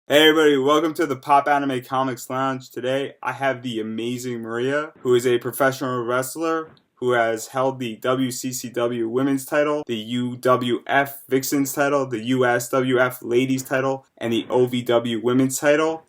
Hey everybody, welcome to the Popanimecomics Lounge. Today I have the amazing Maria, who is a professional wrestler who has held the WCCW Women's title, the UWF Vixens title, the USWF Ladies title, and the OVW Women's title.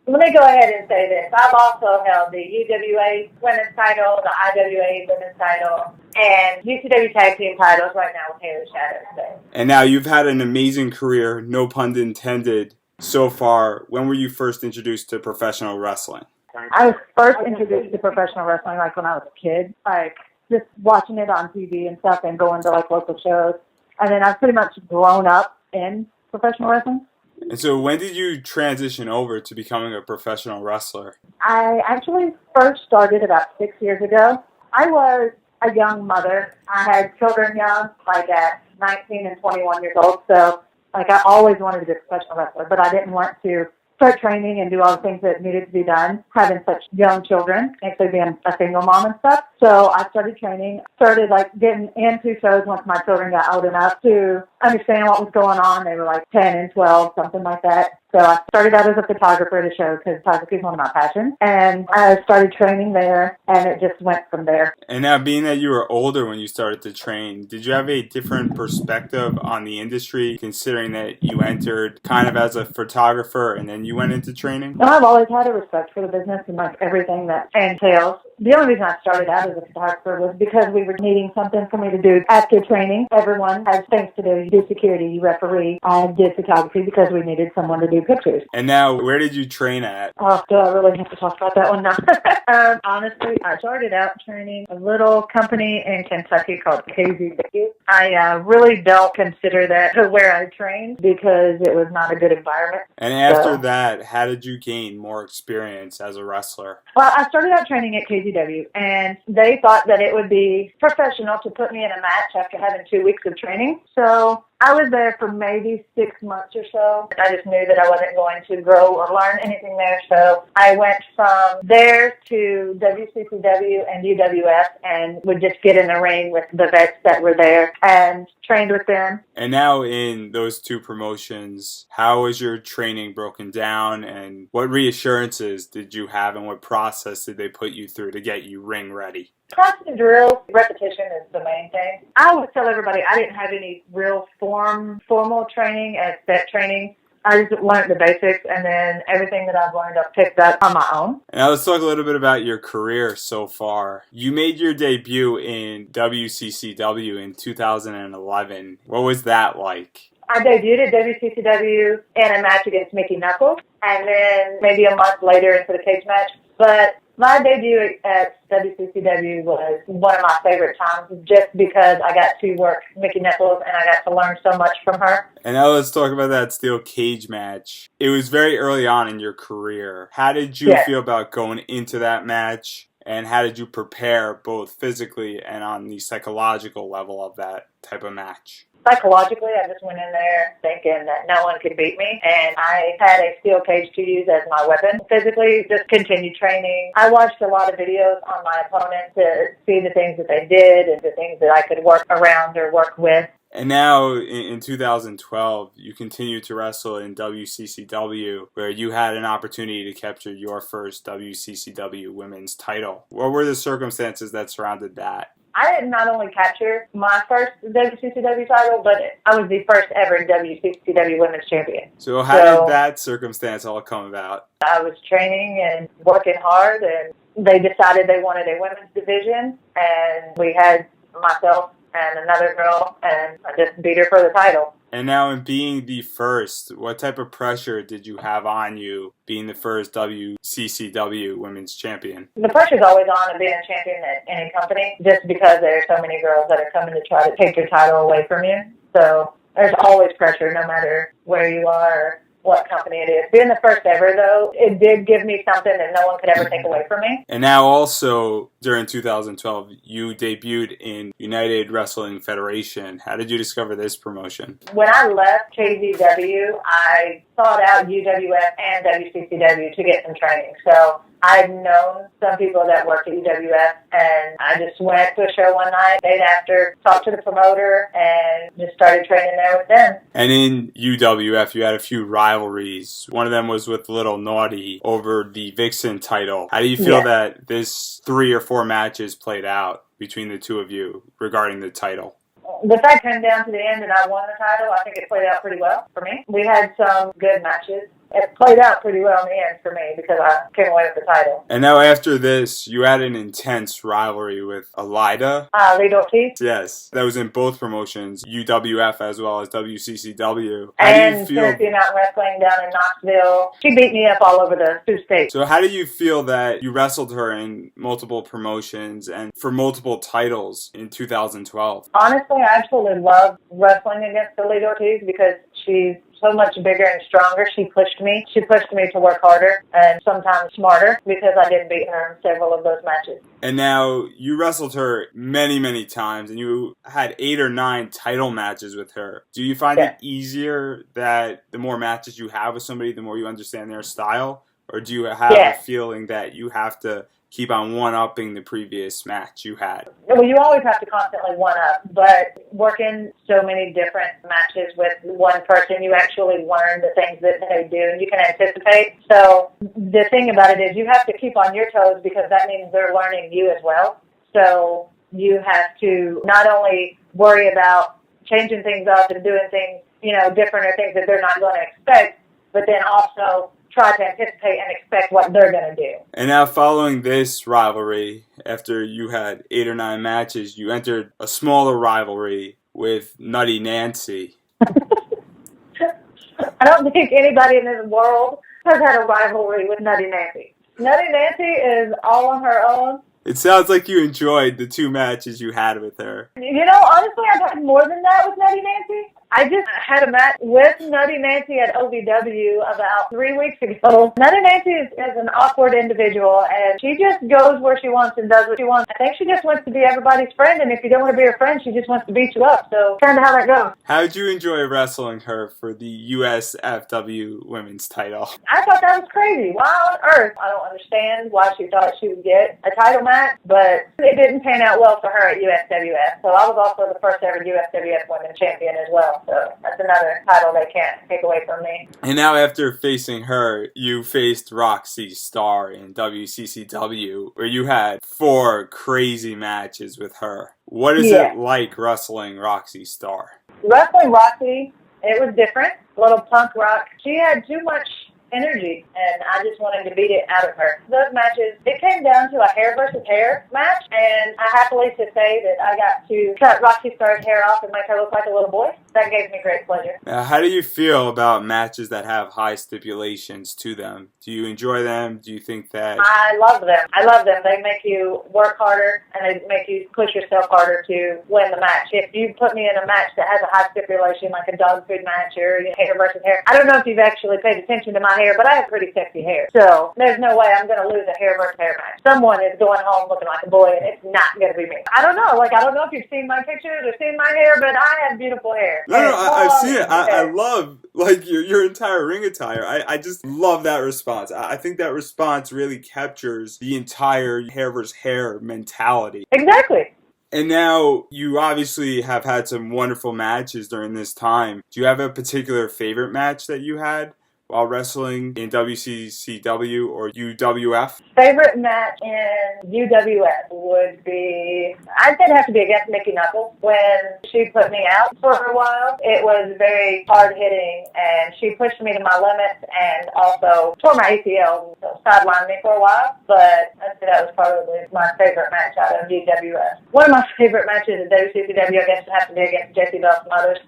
Let me go ahead and say this. I've also held the UWA Women's title, the IWA Women's title, and UCW Tag Team titles right now with Haley Shadows. And now you've had an amazing career, no pun intended, so far. When were you first introduced to professional wrestling? I was first introduced to professional wrestling like when I was a kid, like just watching it on TV and stuff and going to like local shows. And then I've pretty much grown up in professional wrestling. And so when did you transition over to becoming a professional wrestler? I actually first started about 6 years ago. I was a young mother. I had children young, like at 19 and 21 years old. So like I always wanted to be a professional wrestler, but I didn't want to start training and do all the things that needed to be done, having such young children, actually being a single mom and stuff. So I started training, started like getting into shows once my children got old enough to understand what was going on. They were like 10 and 12, something like that. So I started out as a photographer at a show because photography is one of my passions. And I started training there, and it just went from there. And now, being that you were older when you started to train, did you have a different perspective on the industry, considering that you entered kind of as a photographer and then you went into training? No, I've always had a respect for the business and like everything that entails. The only reason I started out as a photographer was because we were needing something for me to do after training. Everyone has things to do. You do security, you referee. I did photography because we needed someone to do pictures. And now, where did you train at? Oh, do I really have to talk about that one now? Honestly, I started out training a little company in Kentucky called KZW. I really don't consider that where I trained because it was not a good environment. And after that, how did you gain more experience as a wrestler? Well, I started out training at KZW, and they thought that it would be professional to put me in a match after having 2 weeks of training. So I was there for maybe 6 months or so. I just knew that I wasn't going to grow or learn anything there. So I went from there to WCCW and UWF and would just get in the ring with the vets that were there and trained with them. And now in those two promotions, how was your training broken down, and what reassurances did you have, and what process did they put you through to get you ring ready? Constant drill, repetition is the main thing. I would tell everybody I didn't have any real formal training as set training. I just learned the basics, and then everything that I've learned I've picked up on my own. And now let's talk a little bit about your career so far. You made your debut in WCCW in 2011. What was that like? I debuted at WCCW in a match against Mickey Knuckles, and then maybe a month later into the cage match. But my debut at WCCW was one of my favorite times just because I got to work Mickey Knuckles and I got to learn so much from her. And now let's talk about that steel cage match. It was very early on in your career. How did you feel about going into that match? And how did you prepare both physically and on the psychological level of that type of match? Psychologically, I just went in there thinking that no one could beat me, and I had a steel cage to use as my weapon. Physically, just continued training. I watched a lot of videos on my opponent to see the things that they did and the things that I could work around or work with. And now, in 2012, you continue to wrestle in WCCW, where you had an opportunity to capture your first WCCW women's title. What were the circumstances that surrounded that? I did not only capture my first WCCW title, but I was the first ever WCCW Women's Champion. So how did that circumstance all come about? I was training and working hard, and they decided they wanted a women's division, and we had myself and another girl, and I just beat her for the title. And now, in being the first, what type of pressure did you have on you being the first WCCW Women's Champion? The pressure's always on of being a champion at any company, just because there are so many girls that are coming to try to take your title away from you. So there's always pressure, no matter where you are or what company it is. Being the first ever, though, it did give me something that no one could ever take away from me. And now also, during 2012, you debuted in United Wrestling Federation. How did you discover this promotion? When I left KZW, I sought out UWF and WCCW to get some training. So I'd known some people that worked at UWF, and I just went to a show one night, stayed after, talked to the promoter, and just started training there with them. And in UWF, you had a few rivalries. One of them was with Little Naughty over the Vixen title. How do you feel that this 3 or 4 matches played out between the two of you regarding the title? The fact came down to the end and I won the title, I think it played out pretty well for me. We had some good matches. It played out pretty well in the end for me because I came away with the title. And now after this, you had an intense rivalry with Elida. Lee Ortiz. Yes, that was in both promotions, UWF as well as WCCW. And Tennessee Mountain Wrestling down in Knoxville. She beat me up all over the 2 states. So how do you feel that you wrestled her in multiple promotions and for multiple titles in 2012? Honestly, I absolutely love wrestling against Lee Ortiz because she's so much bigger and stronger. She pushed me. She pushed me to work harder and sometimes smarter because I did beat her in several of those matches. And now you wrestled her many, many times and you had 8 or 9 title matches with her. Do you find it easier that the more matches you have with somebody, the more you understand their style? Or do you have a feeling that you have to keep on one-upping the previous match you had? Well, you always have to constantly one-up, but working so many different matches with one person, you actually learn the things that they do, and you can anticipate. So the thing about it is you have to keep on your toes because that means they're learning you as well. So you have to not only worry about changing things up and doing things, different or things that they're not going to expect, but then also try to anticipate and expect what they're going to do. And now following this rivalry, after you had 8 or 9 matches, you entered a smaller rivalry with Nutty Nancy. I don't think anybody in this world has had a rivalry with Nutty Nancy. Nutty Nancy is all on her own. It sounds like you enjoyed the 2 matches you had with her. Honestly, I've had more than that with Nutty Nancy. I just had a match with Nutty Nancy at OVW about 3 weeks ago. Nutty Nancy is an awkward individual, and she just goes where she wants and does what she wants. I think she just wants to be everybody's friend, and if you don't want to be her friend, she just wants to beat you up. So kind of how that goes. How did you enjoy wrestling her for the USFW women's title? I thought that was crazy. Why on earth? I don't understand why she thought she would get a title match, but it didn't pan out well for her at USWF. So I was also the first ever USWF women's champion as well. So that's another title they can't take away from me. And now after facing her, you faced Roxy Starr in WCCW, where you had 4 crazy matches with her. What is it like wrestling Roxy Starr? Wrestling Roxy, it was different. A little punk rock. She had too much energy, and I just wanted to beat it out of her. Those matches, it came down to a hair versus hair match, and I happily to say that I got to cut Roxy Starr's hair off and make her look like a little boy. That gave me great pleasure. Now, how do you feel about matches that have high stipulations to them? Do you enjoy them? Do you think that... I love them. I love them. They make you work harder, and they make you push yourself harder to win the match. If you put me in a match that has a high stipulation, like a dog food match or hair versus hair, I don't know if you've actually paid attention to my hair, but I have pretty sexy hair. So there's no way I'm going to lose a hair versus hair match. Someone is going home looking like a boy, and it's not going to be me. I don't know. I don't know if you've seen my pictures or seen my hair, but I have beautiful hair. No, I've seen it. I love your entire ring attire. I just love that response. I think that response really captures the entire hair versus hair mentality. Exactly. And now you obviously have had some wonderful matches during this time. Do you have a particular favorite match that you had while wrestling in WCCW or UWF? Favorite match in UWF would be, I'd say it'd have to be against Mickey Knuckles. When she put me out for a while, it was very hard-hitting, and she pushed me to my limits and also tore my ACL, so sidelined me for a while. But I'd say that was probably my favorite match out of UWF. One of my favorite matches at WCCW, I guess, would have to be against Jessie Bell Smothers.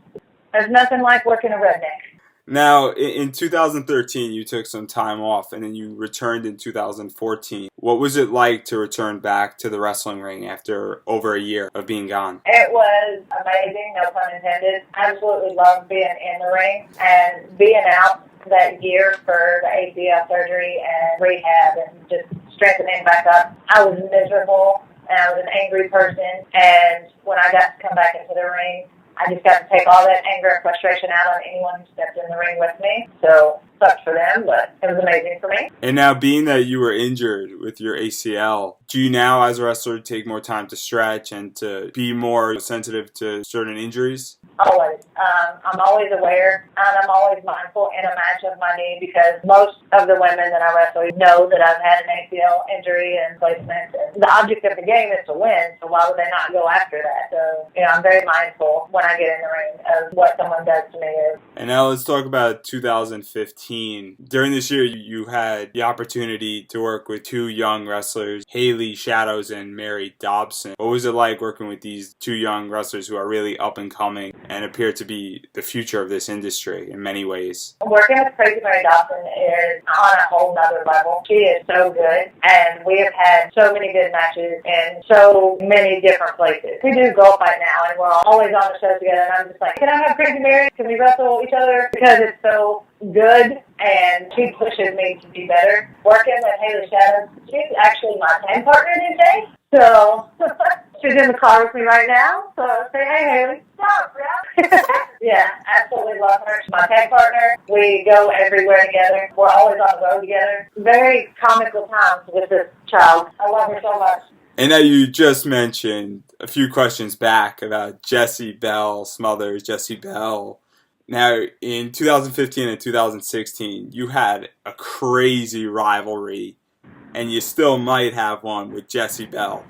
There's nothing like working a redneck. Now, in 2013, you took some time off, and then you returned in 2014. What was it like to return back to the wrestling ring after over a year of being gone? It was amazing, no pun intended. I absolutely loved being in the ring and being out that year for the ACL surgery and rehab and just strengthening back up. I was miserable, and I was an angry person, and when I got to come back into the ring, I just got to take all that anger and frustration out on anyone who stepped in the ring with me. So sucked for them, but it was amazing for me. And now, being that you were injured with your ACL, do you now, as a wrestler, take more time to stretch and to be more sensitive to certain injuries? Always. I'm always aware, and I'm always mindful in a match of my knee, because most of the women that I wrestle know that I've had an ACL injury and placement. And the object of the game is to win, so why would they not go after that? So, I'm very mindful when I get in the ring of what someone does to me. And now let's talk about 2015. During this year, you had the opportunity to work with two young wrestlers, Haley Shadows and Mary Dobson. What was it like working with these two young wrestlers who are really up and coming and appear to be the future of this industry in many ways? Working with Crazy Mary Dobson is on a whole nother level. She is so good, and we have had so many good matches in so many different places. We do Go Fight now, and we're always on the show together, and I'm just like, can I have Crazy Mary? Can we wrestle each other? Because it's so good, and she pushes me to be better. Working with Haley Shadows, she's actually my tag partner these days. So she's in the car with me right now. So say, hey, Haley. What's up, bro? Yeah, absolutely love her. She's my tag partner. We go everywhere together. We're always on the road together. Very comical times with this child. I love her so much. And now you just mentioned a few questions back about Jessie Belle Smothers, Jessie Belle. Now, in 2015 and 2016, you had a crazy rivalry, and you still might have one with Jessie Belle.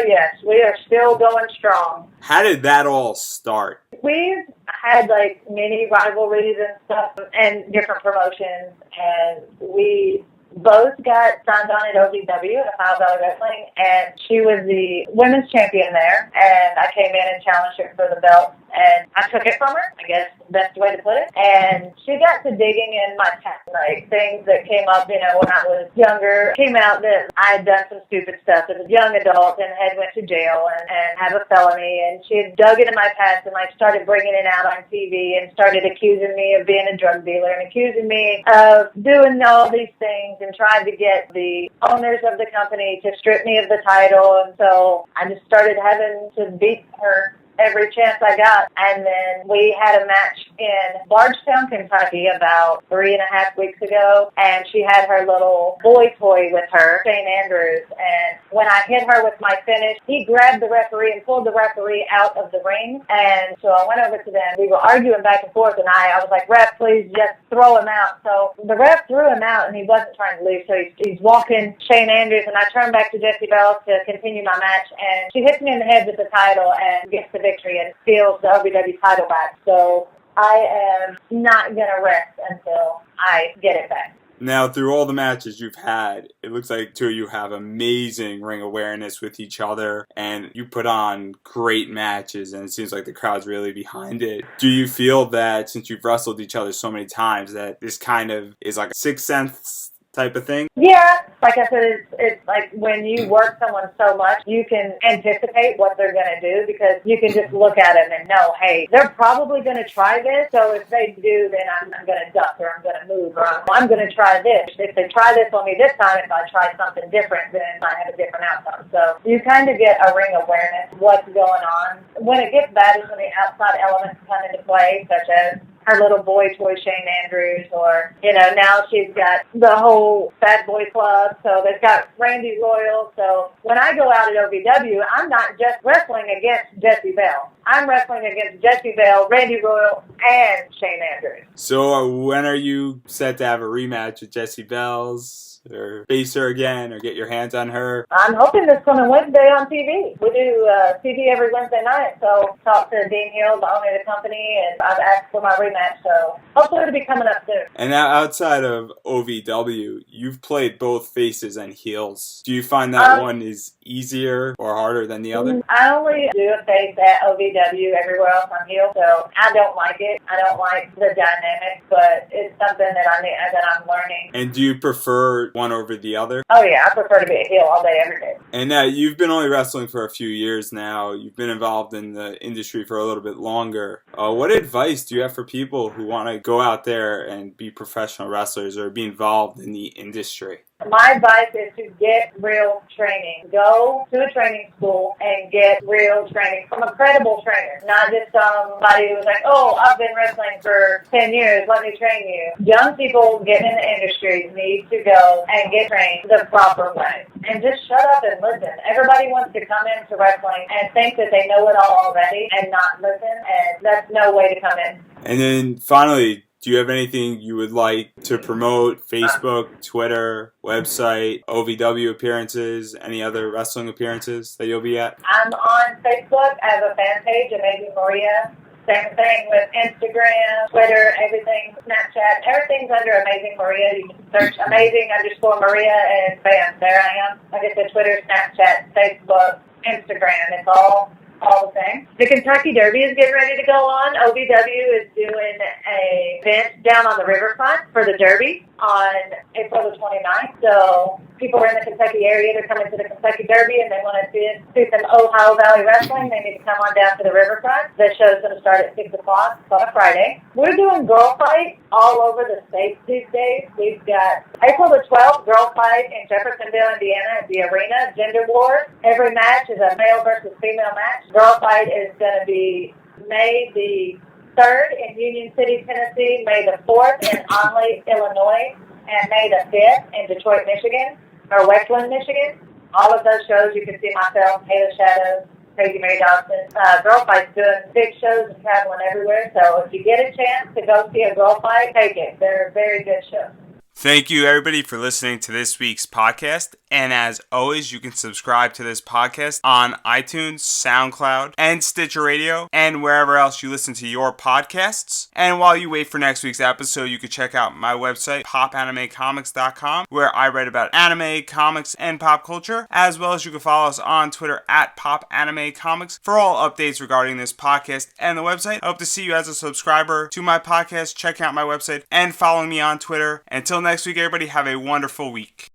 Yes, we are still going strong. How did that all start? We've had like mini rivalries and stuff and different promotions, and we both got signed on at OVW at Ohio Valley Wrestling, and she was the women's champion there, and I came in and challenged her for the belt, and I took it from her, I guess best way to put it, and she got to digging in my past, like things that came up, when I was younger. It came out that I had done some stupid stuff as a young adult and had went to jail and have a felony, and she had dug into my past and like started bringing it out on TV and started accusing me of being a drug dealer and accusing me of doing all these things, and tried to get the owners of the company to strip me of the title. And so I just started having to beat her every chance I got. And then we had a match in Bardstown, Kentucky about 3.5 weeks ago, and she had her little boy toy with her, Shane Andrews, and when I hit her with my finish, he grabbed the referee and pulled the referee out of the ring. And so I went over to them. We were arguing back and forth, and I was like, ref, please just throw him out. So the ref threw him out, and he wasn't trying to leave, so he's walking Shane Andrews, and I turned back to Jessie Belle to continue my match, and she hits me in the head with the title and gets the victory and steals the OVW title back. So I am not going to rest until I get it back. Now, through all the matches you've had, it looks like two of you have amazing ring awareness with each other, and you put on great matches, and it seems like the crowd's really behind it. Do you feel that, since you've wrestled each other so many times, that this kind of is like a sixth sense type of thing? Yeah, like I said, it's like when you work someone so much, you can anticipate what they're going to do, because you can just look at them and know, hey, they're probably going to try this, so if they do, then I'm going to duck, or I'm going to move, or I'm going to try this. If they try this on me this time, if I try something different, then I have a different outcome. So you kind of get a ring awareness of what's going on. When it gets bad is when the outside elements come into play, such as her little boy toy Shane Andrews, or, now she's got the whole Bad Boy Club, so they've got Randy Royal. So when I go out at OVW, I'm not just wrestling against Jessie Belle. I'm wrestling against Jessie Belle, Randy Royal, and Shane Andrews. So when are you set to have a rematch with Jessie Belle's? Or face her again, or get your hands on her? I'm hoping this coming Wednesday on TV. We do TV every Wednesday night, so talk to Dean Hill, the owner of the company, and I've asked for my rematch, so hopefully it'll be coming up soon. And now, outside of OVW, you've played both faces and heels. Do you find that one is easier or harder than the other? I only do a face at OVW. Everywhere else I'm heel, so I don't like it. I don't like the dynamic, but it's something that I'm learning. And do you prefer one over the other? Oh yeah, I prefer to be a heel all day, every day. And you've been only wrestling for a few years now. You've been involved in the industry for a little bit longer. What advice do you have for people who want to go out there and be professional wrestlers or be involved in the industry? My advice is to get real training. Go to a training school and get real training from a credible trainer, not just somebody who's like, oh, I've been wrestling for 10 years, let me train you. Young people getting in the industry need to go and get trained the proper way. And just shut up and listen. Everybody wants to come into wrestling and think that they know it all already and not listen, and that's no way to come in. And then finally, do you have anything you would like to promote? Facebook, Twitter, website, OVW appearances, any other wrestling appearances that you'll be at? I'm on Facebook. I have a fan page, Amazing Maria. Same thing with Instagram, Twitter, everything, Snapchat. Everything's under Amazing Maria. You can search Amazing_Maria and bam, there I am. Like I said, Twitter, Snapchat, Facebook, Instagram. It's all the same. The Kentucky Derby is getting ready to go on. OVW is doing a event down on the riverfront for the Derby on April the 29th. So people are in the Kentucky area. They're coming to the Kentucky Derby and they want to see some Ohio Valley wrestling. They need to come on down to the riverfront. The show's going to start at 6 o'clock on a Friday. We're doing girl fights all over the states these days. We've got April the 12th, girl fight in Jeffersonville, Indiana at the arena, Gender Wars. Every match is a male versus female match. Girl fight is going to be May the 3rd in Union City, Tennessee, May the 4th in Onley, Illinois, and May the 5th in Detroit, Michigan, or Westland, Michigan. All of those shows you can see myself, Taylor Shadows, Crazy Mary Dawson. Girl Fight's doing big shows and traveling everywhere, so if you get a chance to go see a girl fight, take it. They're very good shows. Thank you, everybody, for listening to this week's podcast. And as always, you can subscribe to this podcast on iTunes, SoundCloud, and Stitcher Radio, and wherever else you listen to your podcasts. And while you wait for next week's episode, you can check out my website, Popanimecomics.com, where I write about anime, comics, and pop culture, as well as you can follow us on Twitter at Popanimecomics for all updates regarding this podcast and the website. I hope to see you as a subscriber to my podcast, checking out my website, and following me on Twitter. Until next week, everybody, have a wonderful week.